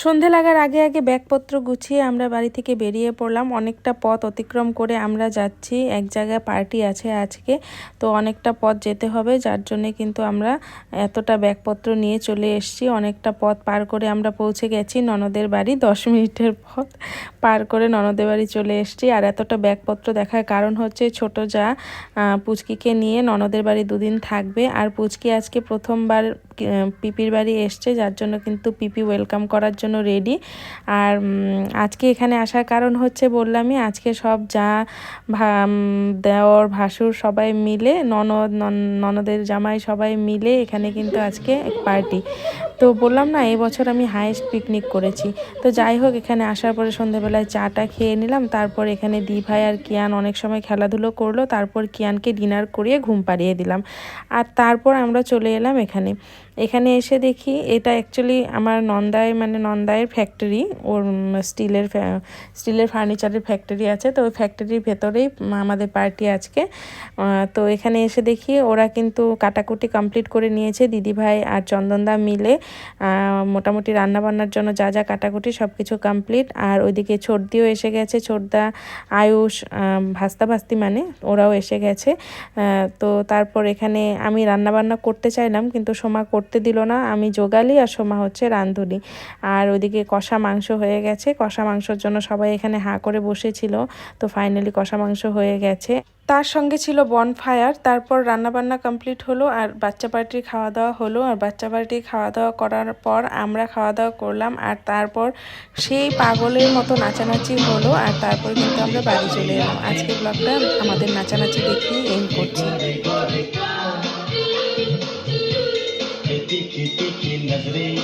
সন্ধে লাগার আগে আগে ব্যাগপত্র গুছিয়ে আমরা বাড়ি থেকে বেরিয়ে পড়লাম। অনেকটা পথ অতিক্রম করে আমরা যাচ্ছি, এক জায়গায় পার্টি আছে আজকে, তো অনেকটা পথ যেতে হবে, যার জন্যে কিন্তু আমরা এতটা ব্যাগপত্র নিয়ে চলে এসেছি। অনেকটা পথ পার করে আমরা পৌঁছে গেছি ননদের বাড়ি। 10 মিনিটের পথ পার করে ননদের বাড়ি চলে এসেছি। আর এতটা ব্যাগপত্র দেখার কারণ হচ্ছে ছোট যা পুচকিকে নিয়ে ননদের বাড়ি দুদিন থাকবে, আর পুচকি আজকে প্রথমবার পিপির বাড়ি এসছে, যার জন্য কিন্তু পিপি ওয়েলকাম করার জন্য রেডি। আর আজকে এখানে আসার কারণ হচ্ছে বললামই, আজকে সব যা দেওর ভাসুর সবাই মিলে, ননদের জামাই সবাই মিলে এখানে কিন্তু আজকে পার্টি। তো বললাম না, এই বছর আমি হাইস্ট পিকনিক করেছি। তো যাই হোক, এখানে আসার পরে সন্ধ্যেবেলায় চাটা খেয়ে নিলাম। তারপর এখানে দি ভাই আর কিয়ান অনেক সময় খেলাধুলো করলো। তারপর কিয়ানকে ডিনার করিয়ে ঘুম পাড়িয়ে দিলাম। আর তারপর আমরা চলে এলাম এখানে এসে দেখি এটা অ্যাকচুয়ালি আমার নন্দায়ের ফ্যাক্টরি। ওর স্টিলের ফার্নিচারের ফ্যাক্টরি আছে, তো ওই ফ্যাক্টরির ভেতরেই আমাদের পার্টি আজকে। তো এখানে এসে দেখি ওরা কিন্তু কাটাকুটি কমপ্লিট করে নিয়েছে, দিদিভাই আর চন্দনদা মিলে। মোটামুটি রান্নাবান্নার জন্য যা যা কাটাকুটি সব কিছু কমপ্লিট। আর ওইদিকে ছোটদিও এসে গেছে, ছোটদা, আয়ুষ, ভাস্তি মানে ওরাও এসে গেছে। তো তারপর এখানে আমি রান্নাবান্না করতে চাইলাম, কিন্তু সোমা করতে দিল না। আমি জোগালি আর সোমা হচ্ছে রাঁধুনি। আর ওইদিকে কষা মাংস হয়ে গেছে, কষা মাংসর জন্য সবাই এখানে হাঁ করে বসেছিল। তো ফাইনালি কষা মাংস হয়ে গেছে, তার সঙ্গে ছিল বনফায়ার। তারপর রান্নাবান্না কমপ্লিট হলো আর বাচ্চা পার্টির খাওয়া দাওয়া হলো। আর বাচ্চা পার্টির খাওয়া দাওয়া করার পর আমরা খাওয়া দাওয়া করলাম। আর তারপর সেই পাগলের মতো নাচানাচি হলো। আর তারপর কিন্তু আমরা বাড়ি চলে এলাম। আজকের ব্লগটা আমাদের নাচানাচি দেখেই এন্ড করছি। तीखी तीखी नजरें